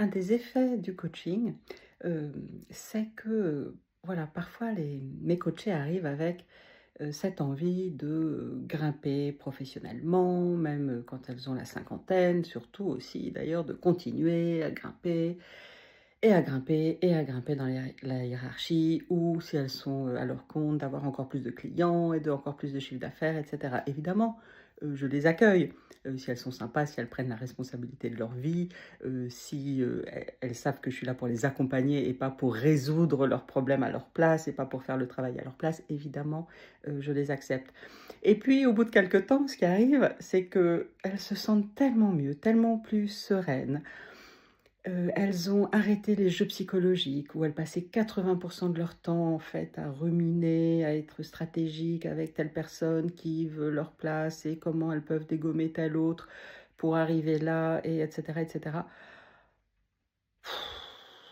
Un des effets du coaching, c'est que, voilà, parfois mes coachés arrivent avec, cette envie de, grimper professionnellement, même, quand elles ont la cinquantaine, surtout aussi d'ailleurs de continuer à grimper et à grimper et à grimper dans la hiérarchie ou si elles sont, à leur compte, d'avoir encore plus de clients et de encore plus de chiffre d'affaires et cetera. Évidemment, je les accueille, si elles sont sympas, si elles prennent la responsabilité de leur vie, si, elles savent que je suis là pour les accompagner et pas pour résoudre leurs problèmes à leur place et pas pour faire le travail à leur place, évidemment, je les accepte. Et puis au bout de quelque temps, ce qui arrive, c'est qu'elles se sentent tellement mieux, tellement plus sereines. Elles ont arrêté les jeux psychologiques où elles passaient 80 de leur temps, en fait, à ruminer, à être stratégiques avec telle personne qui veut leur place et comment elles peuvent dégommer telle autre pour arriver là et etc. Et cetera.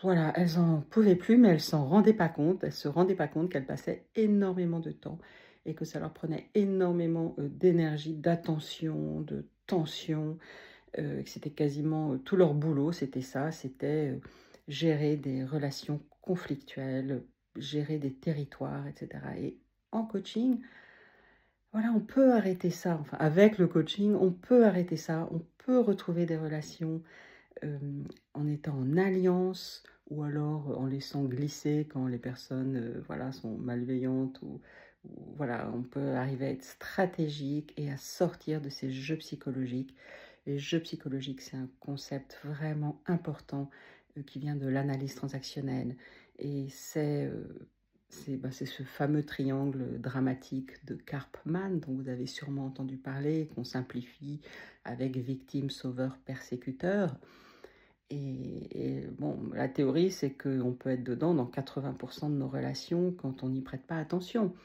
Voilà, elles en pouvaient plus, mais elles s'en rendaient pas compte. Elles se rendaient pas compte qu'elles passaient énormément de temps et que ça leur prenait énormément, d'énergie, d'attention, de tension. Que c'était quasiment, tout leur boulot, c'était ça, c'était, gérer des relations conflictuelles, gérer des territoires et cetera et en coaching, voilà, on peut arrêter ça, enfin avec le coaching, on peut arrêter ça, on peut retrouver des relations, en étant en alliance ou alors en laissant glisser quand les personnes, voilà, sont malveillantes ou voilà, on peut arriver à être stratégique et à sortir de ces jeux psychologiques. Les jeux psychologiques, c'est un concept vraiment important, qui vient de l'analyse transactionnelle et c'est ce fameux triangle dramatique de Karpman dont vous avez sûrement entendu parler, qu'on simplifie avec victime, sauveur, persécuteur. Et bon, la théorie, c'est qu'on peut être dedans dans 80 de nos relations quand on n'y prête pas attention.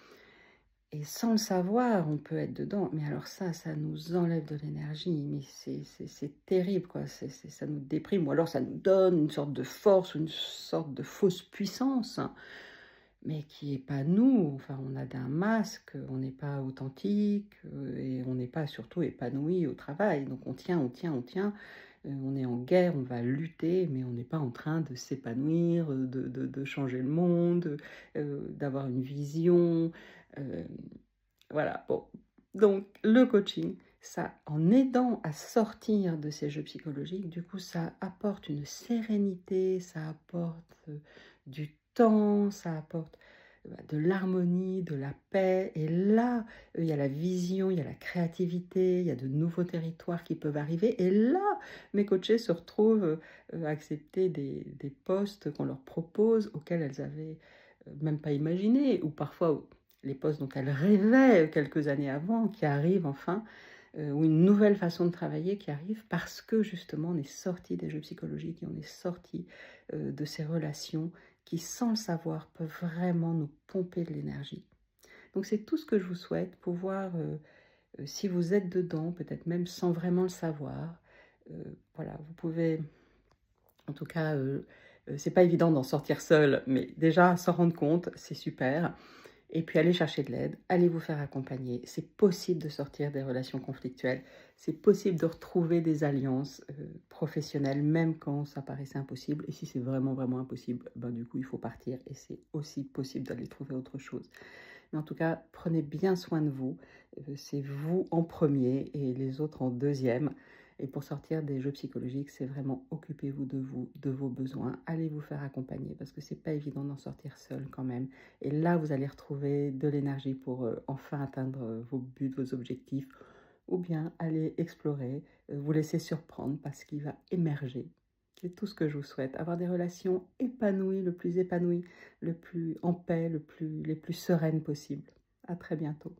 Et sans le savoir, on peut être dedans. Mais alors ça nous enlève de l'énergie. Mais c'est terrible, quoi. Ça nous déprime. Ou alors ça nous donne une sorte de force ou une sorte de fausse puissance, hein, mais qui n'est pas nous. Enfin, on a d'un masque, on n'est pas authentique et on n'est pas surtout épanoui au travail. Donc on tient, on tient, on tient. On est en guerre, on va lutter, mais on n'est pas en train de s'épanouir, de changer le monde, d'avoir une vision. euh, voilà, bon. Donc, le coaching, ça, en aidant à sortir de ces jeux psychologiques, du coup, ça apporte une sérénité, ça apporte du temps, ça apporte de l'harmonie, de la paix. Et là, il y a la vision, il y a la créativité, il y a de nouveaux territoires qui peuvent arriver. Et là, mes coachés se retrouvent à accepter des postes qu'on leur propose, auxquels elles avaient même pas imaginé, ou parfois les postes dont elles rêvaient quelques années avant, qui arrivent enfin, ou une nouvelle façon de travailler qui arrive parce que justement on est sorti des jeux psychologiques et on est sorti de ces relations qui, sans le savoir, peuvent vraiment nous pomper de l'énergie. Donc c'est tout ce que je vous souhaite, pouvoir, si vous êtes dedans, peut-être même sans vraiment le savoir, voilà, vous pouvez, en tout cas, c'est pas évident d'en sortir seul, mais déjà s'en rendre compte, c'est super. Et puis allez chercher de l'aide, allez vous faire accompagner. C'est possible de sortir des relations conflictuelles, c'est possible de retrouver des alliances professionnelles, même quand ça paraissait impossible. Et si c'est vraiment, vraiment impossible, ben, du coup, il faut partir. Et c'est aussi possible d'aller trouver autre chose. Mais en tout cas, prenez bien soin de vous. C'est vous en premier et les autres en deuxième. Et pour sortir des jeux psychologiques, c'est vraiment occupez-vous de vous, de vos besoins. Allez vous faire accompagner parce que c'est pas évident d'en sortir seul quand même. Et là, vous allez retrouver de l'énergie pour enfin atteindre vos buts, vos objectifs. Ou bien aller explorer, vous laisser surprendre parce qu'il va émerger. C'est tout ce que je vous souhaite. Avoir des relations épanouies, le plus en paix, les plus sereines possible. À très bientôt.